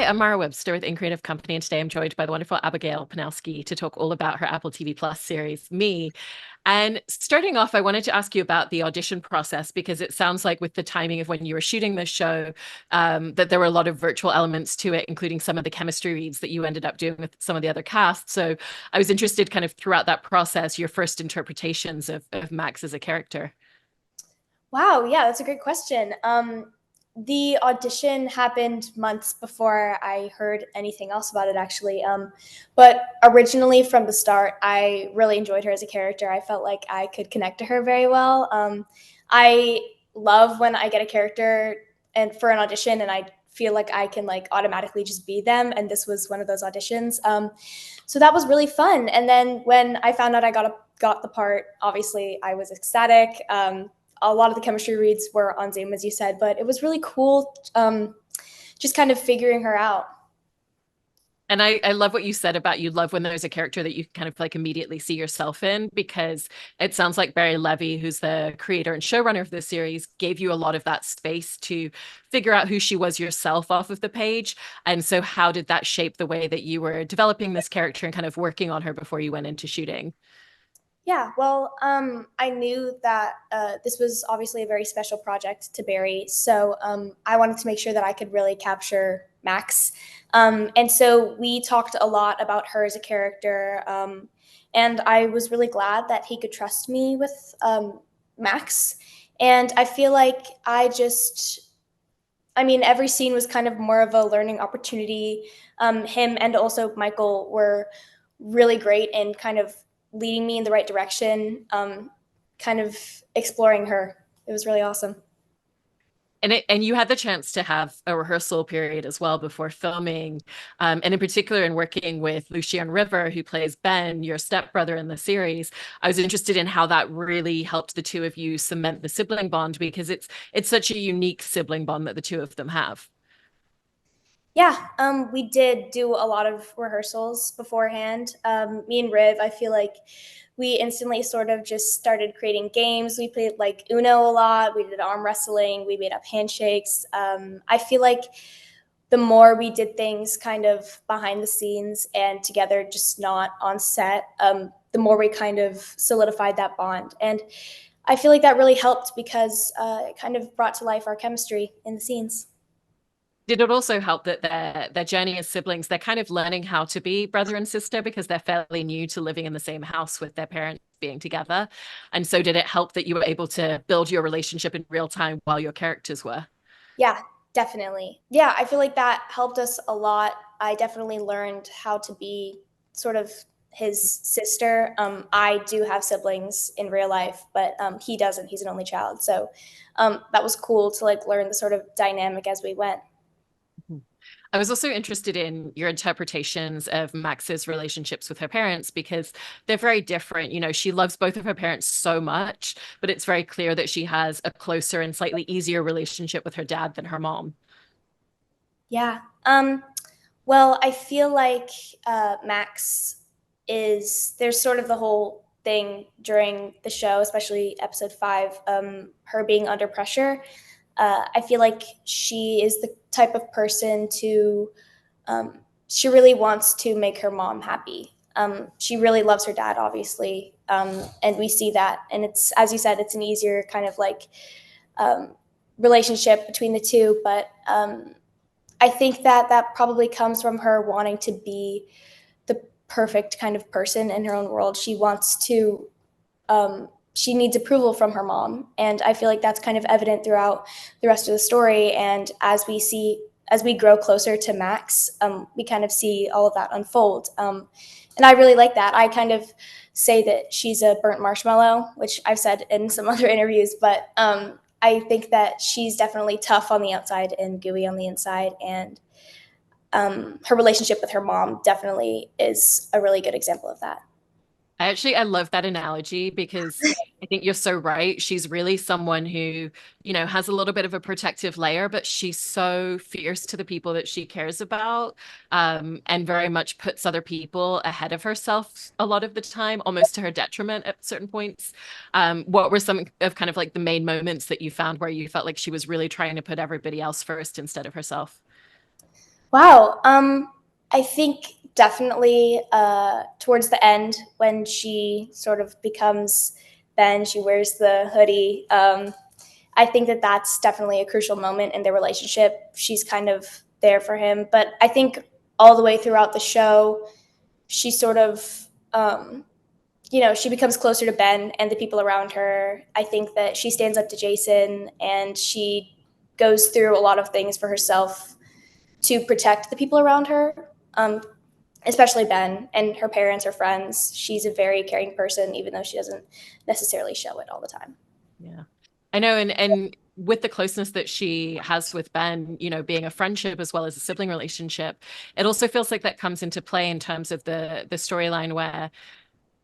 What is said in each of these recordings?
I'm Mara Webster with In Creative Company, and today I'm joined by the wonderful Abigail Pniowsky to talk all about her Apple TV Plus series, Me. And starting off, I wanted to ask you about the audition process because it sounds like with the timing of when you were shooting this show, that there were a lot of virtual elements to it, including some of the chemistry reads that you ended up doing with some of the other cast. So I was interested kind of throughout that process, your first interpretations of Max as a character. Wow, yeah, that's a great question. The audition happened months before I heard anything else about it, actually. But originally, from the start, I really enjoyed her as a character. I felt like I could connect to her very well. I love when I get a character and for an audition, and I feel like I can like automatically just be them. And this was one of those auditions. So that was really fun. And then when I found out I got the part, obviously I was ecstatic. A lot of the chemistry reads were on Zoom, as you said, but it was really cool just kind of figuring her out. And I love what you said about you love when there's a character that you kind of like immediately see yourself in, because it sounds like Barry Levy, who's the creator and showrunner of the series, gave you a lot of that space to figure out who she was yourself off of the page. And so how did that shape the way that you were developing this character and kind of working on her before you went into shooting? Yeah, well, I knew that this was obviously a very special project to Barry, so I wanted to make sure that I could really capture Max. And so we talked a lot about her as a character, and I was really glad that he could trust me with Max. And I feel like I mean, every scene was kind of more of a learning opportunity. Him and also Michael were really great in kind of leading me in the right direction, kind of exploring her. It was really awesome. And you had the chance to have a rehearsal period as well before filming, and in particular in working with Lucien River, who plays Ben, your stepbrother in the series. I was interested in how that really helped the two of you cement the sibling bond, because it's such a unique sibling bond that the two of them have. Yeah, we did do a lot of rehearsals beforehand. Me and Riv, I feel like we instantly sort of just started creating games. We played like Uno a lot. We did arm wrestling. We made up handshakes. I feel like the more we did things kind of behind the scenes and together, just not on set, the more we kind of solidified that bond. And I feel like that really helped because it kind of brought to life our chemistry in the scenes. Did it also help that their journey as siblings, they're kind of learning how to be brother and sister because they're fairly new to living in the same house with their parents being together? And so did it help that you were able to build your relationship in real time while your characters were? Yeah, definitely. Yeah, I feel like that helped us a lot. I definitely learned how to be sort of his sister. I do have siblings in real life, but he doesn't. He's an only child. So that was cool to like learn the sort of dynamic as we went. I was also interested in your interpretations of Max's relationships with her parents, because they're very different. You know, she loves both of her parents so much, but it's very clear that she has a closer and slightly easier relationship with her dad than her mom. Yeah. Well, I feel like Max there's sort of the whole thing during the show, especially episode 5, her being under pressure. I feel like she is the type of person she really wants to make her mom happy. She really loves her dad, obviously. And we see that. And it's, as you said, it's an easier kind of like um, relationship between the two. But I think that that probably comes from her wanting to be the perfect kind of person in her own world. She needs approval from her mom. And I feel like that's kind of evident throughout the rest of the story. And as we grow closer to Max, we kind of see all of that unfold. And I really like that. I kind of say that she's a burnt marshmallow, which I've said in some other interviews, but I think that she's definitely tough on the outside and gooey on the inside. And her relationship with her mom definitely is a really good example of that. I love that analogy, because I think you're so right. She's really someone who, has a little bit of a protective layer, but she's so fierce to the people that she cares about, and very much puts other people ahead of herself a lot of the time, almost to her detriment at certain points. What were some of kind of like the main moments that you found where you felt like she was really trying to put everybody else first instead of herself? Wow. I think definitely towards the end when she sort of becomes Ben, she wears the hoodie. I think that that's definitely a crucial moment in their relationship. She's kind of there for him, but I think all the way throughout the show, she sort of, she becomes closer to Ben and the people around her. I think that she stands up to Jason and she goes through a lot of things for herself to protect the people around her, especially Ben and her parents, her friends. She's a very caring person, even though she doesn't necessarily show it all the time. Yeah. I know, and with the closeness that she has with Ben, being a friendship as well as a sibling relationship, it also feels like that comes into play in terms of the storyline where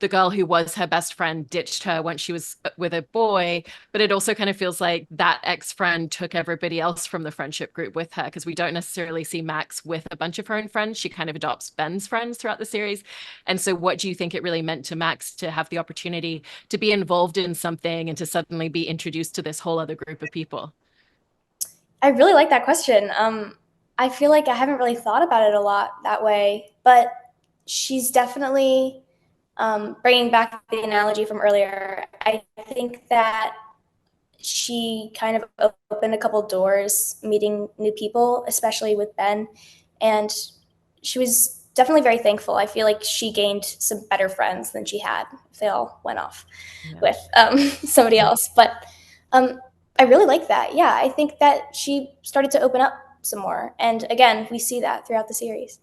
the girl who was her best friend ditched her when she was with a boy, but it also kind of feels like that ex-friend took everybody else from the friendship group with her because we don't necessarily see Max with a bunch of her own friends. She kind of adopts Ben's friends throughout the series. And so what do you think it really meant to Max to have the opportunity to be involved in something and to suddenly be introduced to this whole other group of people? I really like that question. I feel like I haven't really thought about it a lot that way, but she's definitely bringing back the analogy from earlier. I think that she kind of opened a couple doors meeting new people, especially with Ben. And she was definitely very thankful. I feel like she gained some better friends than she had if they all went off Yeah. with somebody else. But um, I really like that. Yeah, I think that she started to open up some more. And again, we see that throughout the series.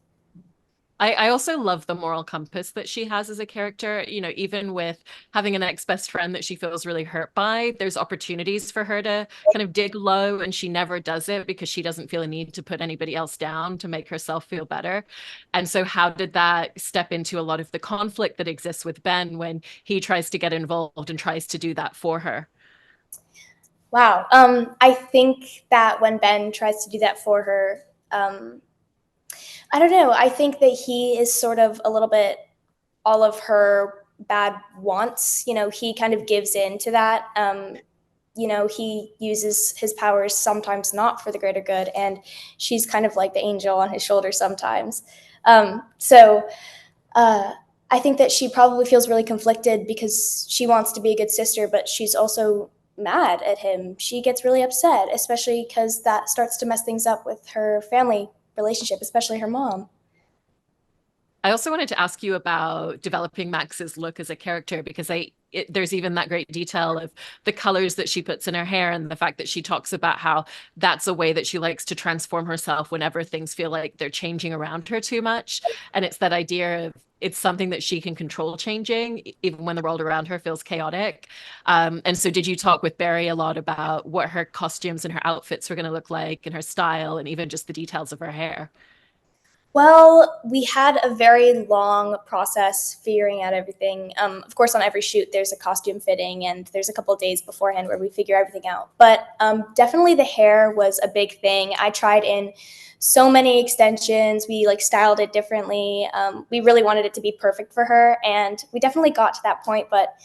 I also love the moral compass that she has as a character. Even with having an ex-best friend that she feels really hurt by, there's opportunities for her to kind of dig low, and she never does it because she doesn't feel a need to put anybody else down to make herself feel better. And so, how did that step into a lot of the conflict that exists with Ben when he tries to get involved and tries to do that for her? Wow. I think that when Ben tries to do that for her, I don't know. I think that he is sort of a little bit all of her bad wants. He kind of gives in to that. He uses his powers sometimes not for the greater good, and she's kind of like the angel on his shoulder sometimes. So I think that she probably feels really conflicted because she wants to be a good sister, but she's also mad at him. She gets really upset, especially because that starts to mess things up with her family relationship, especially her mom. I also wanted to ask you about developing Max's look as a character because there's even that great detail of the colors that she puts in her hair and the fact that she talks about how that's a way that she likes to transform herself whenever things feel like they're changing around her too much. And it's that idea of it's something that she can control changing even when the world around her feels chaotic. And so did you talk with Barry a lot about what her costumes and her outfits were going to look like and her style and even just the details of her hair? Well, we had a very long process figuring out everything. Of course, on every shoot, there's a costume fitting, and there's a couple of days beforehand where we figure everything out. But definitely, the hair was a big thing. I tried in so many extensions. We styled it differently. We really wanted it to be perfect for her, and we definitely got to that point. But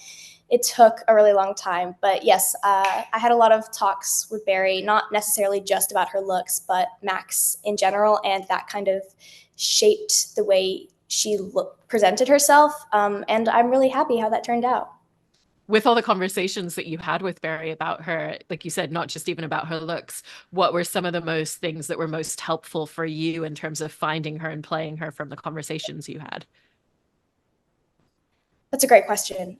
it took a really long time. But yes, I had a lot of talks with Barry, not necessarily just about her looks, but Max in general, and that kind of shaped the way she presented herself. And I'm really happy how that turned out. With all the conversations that you had with Barry about her, like you said, not just even about her looks, what were some of the most things that were most helpful for you in terms of finding her and playing her from the conversations you had? That's a great question.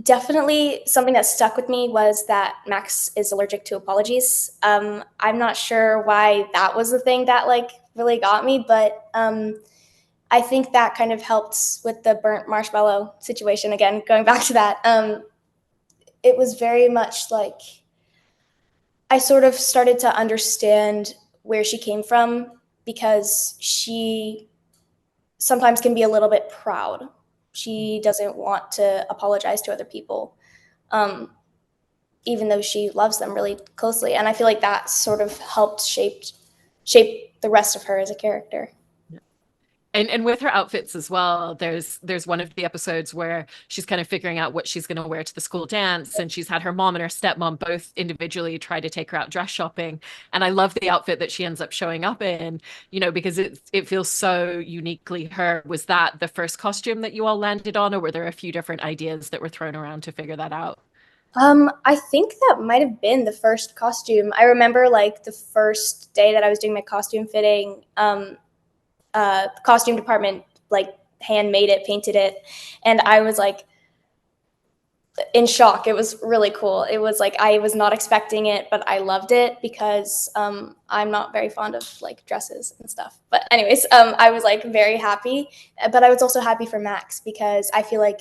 Definitely something that stuck with me was that Max is allergic to apologies. I'm not sure why that was the thing that really got me, but I think that kind of helped with the burnt marshmallow situation. Again, going back to that, it was very much like I sort of started to understand where she came from because she sometimes can be a little bit proud. She doesn't want to apologize to other people, um, even though she loves them really closely. And I feel like that sort of helped shape the rest of her as a character. And with her outfits as well, there's one of the episodes where she's kind of figuring out what she's going to wear to the school dance, and she's had her mom and her stepmom both individually try to take her out dress shopping. And I love the outfit that she ends up showing up in, because it feels so uniquely her. Was that the first costume that you all landed on, or were there a few different ideas that were thrown around to figure that out? I think that might have been the first costume. I remember like the first day that I was doing my costume fitting, costume department like handmade it, painted it, and I was like in shock. It was really cool. It was like I was not expecting it, but I loved it because I'm not very fond of like dresses and stuff. But anyways, I was like very happy, but I was also happy for Max because I feel like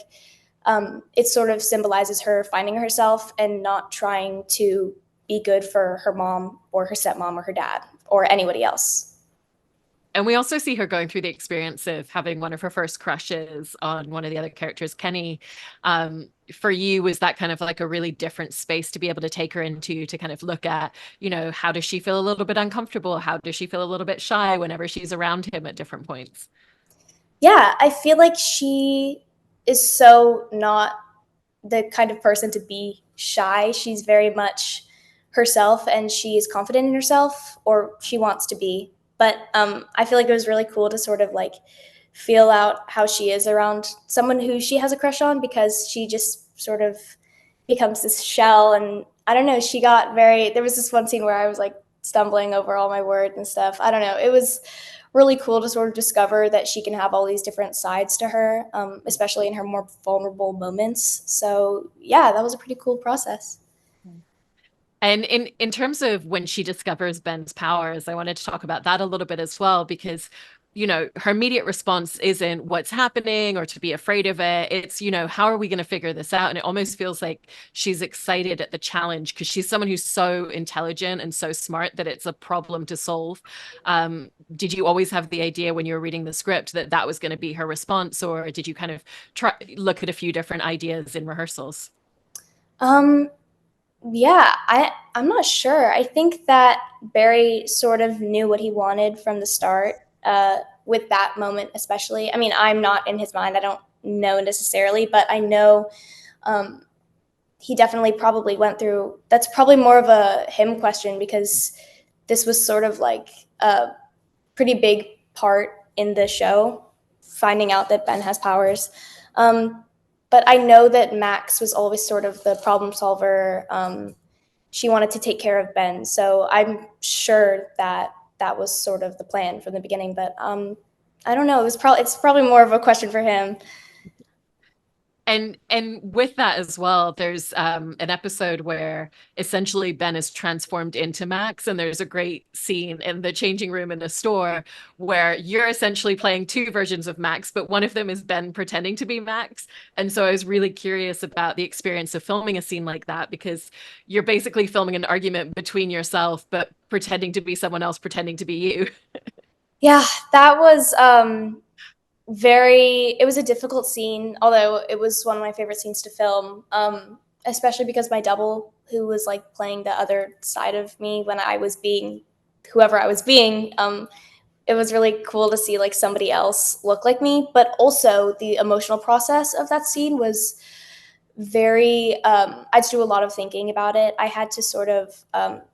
it sort of symbolizes her finding herself and not trying to be good for her mom or her stepmom or her dad or anybody else. And we also see her going through the experience of having one of her first crushes on one of the other characters, Kenny. For you, was that kind of like a really different space to be able to take her into to kind of look at, how does she feel a little bit uncomfortable? How does she feel a little bit shy whenever she's around him at different points? Yeah, I feel like she is so not the kind of person to be shy. She's very much herself and she is confident in herself, or she wants to be. But I feel like it was really cool to sort of like feel out how she is around someone who she has a crush on because she just sort of becomes this shell. And I don't know, there was this one scene where I was like stumbling over all my words and stuff. I don't know. It was really cool to sort of discover that she can have all these different sides to her, especially in her more vulnerable moments. So yeah, that was a pretty cool process. And in terms of when she discovers Ben's powers, I wanted to talk about that a little bit as well, because her immediate response isn't what's happening or to be afraid of it. It's, how are we going to figure this out? And it almost feels like she's excited at the challenge because she's someone who's so intelligent and so smart that it's a problem to solve. Did you always have the idea when you were reading the script that that was going to be her response, or did you kind of try look at a few different ideas in rehearsals? Um, yeah, I'm not sure. I think that Barry sort of knew what he wanted from the start, with that moment especially. I mean, I'm not in his mind. I don't know necessarily, but I know um, he definitely probably went through. That's probably more of a him question because this was sort of like a pretty big part in the show, finding out that Ben has powers. Um, but I know that Max was always sort of the problem solver. She wanted to take care of Ben, so I'm sure that that was sort of the plan from the beginning. But I don't know. It's probably more of a question for him. And with that as well, there's an episode where essentially Ben is transformed into Max, and there's a great scene in the changing room in the store where you're essentially playing two versions of Max, but one of them is Ben pretending to be Max. And so I was really curious about the experience of filming a scene like that, because you're basically filming an argument between yourself, but pretending to be someone else, pretending to be you. Yeah, that was it was a difficult scene, although it was one of my favorite scenes to film, especially because my double, who was like playing the other side of me when I was being whoever I was being, it was really cool to see like somebody else look like me. But also the emotional process of that scene was I had to do a lot of thinking about it. I had to sort of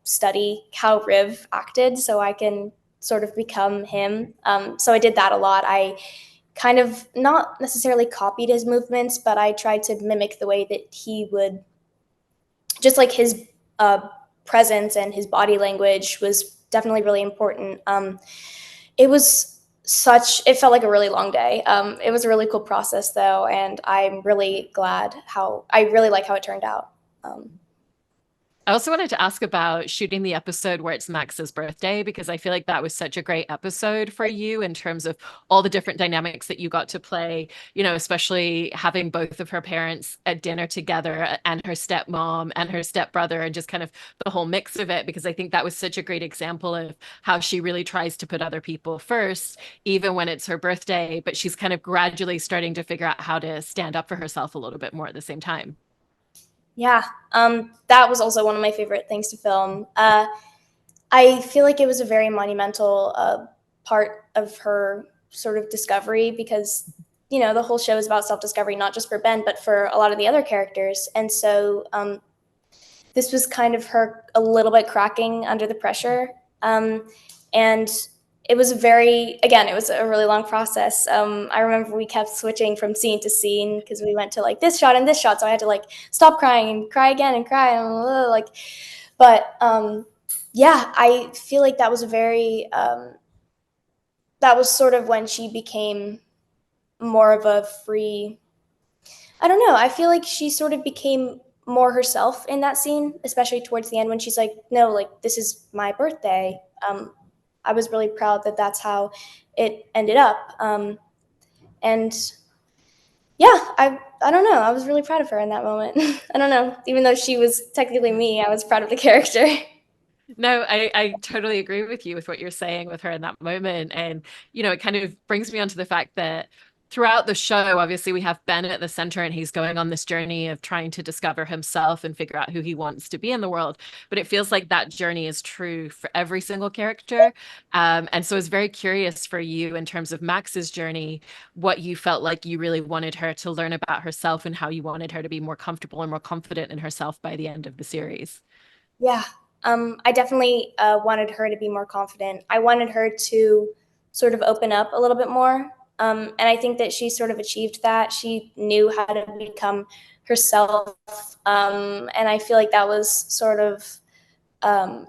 study how Riv acted so I can sort of become him. So I did that a lot. I kind of not necessarily copied his movements, but I tried to mimic the way that he would, just like his uh, presence and his body language was definitely really important. It was it felt like a really long day. It was a really cool process though, and I'm really glad I really like how it turned out. Um, I also wanted to ask about shooting the episode where it's Max's birthday, because I feel like that was such a great episode for you in terms of all the different dynamics that you got to play, especially having both of her parents at dinner together and her stepmom and her stepbrother and just kind of the whole mix of it, because I think that was such a great example of how she really tries to put other people first, even when it's her birthday, but she's kind of gradually starting to figure out how to stand up for herself a little bit more at the same time. yeah, that was also one of my favorite things to film. I feel like it was a very monumental part of her sort of discovery, because the whole show is about self-discovery, not just for Ben, but for a lot of the other characters. And so this was kind of her a little bit cracking under the pressure. And it was it was a really long process. I remember we kept switching from scene to scene because we went to like this shot and this shot. So I had to like stop crying and cry again and cry. And yeah, I feel like that was that was sort of when she became more of a free, I don't know. I feel like she sort of became more herself in that scene, especially towards the end when she's like, no, like this is my birthday. I was really proud that that's how it ended up. And yeah, I don't know. I was really proud of her in that moment. I don't know. Even though she was technically me, I was proud of the character. No, I totally agree with you with what you're saying with her in that moment. And, it kind of brings me onto the fact that throughout the show, obviously, we have Ben at the center and he's going on this journey of trying to discover himself and figure out who he wants to be in the world. But it feels like that journey is true for every single character. And so I was very curious for you in terms of Max's journey, what you felt like you really wanted her to learn about herself and how you wanted her to be more comfortable and more confident in herself by the end of the series. Yeah. I definitely wanted her to be more confident. I wanted her to sort of open up a little bit more. And I think that she sort of achieved that. She knew how to become herself. And I feel like that was sort of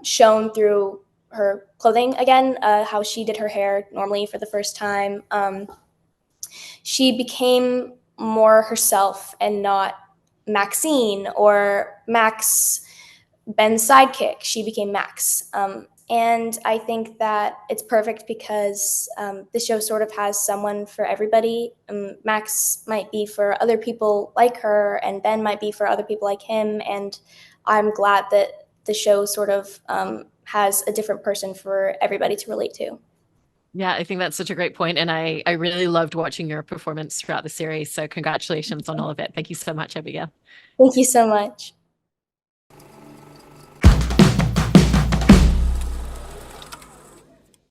shown through her clothing again, how she did her hair normally for the first time. She became more herself and not Maxine or Max, Ben's sidekick. She became Max. And I think that it's perfect because the show sort of has someone for everybody. Max might be for other people like her, and Ben might be for other people like him. And I'm glad that the show sort of has a different person for everybody to relate to. Yeah, I think that's such a great point. And I really loved watching your performance throughout the series. So congratulations on all of it. Thank you so much, Abigail. Thank you so much.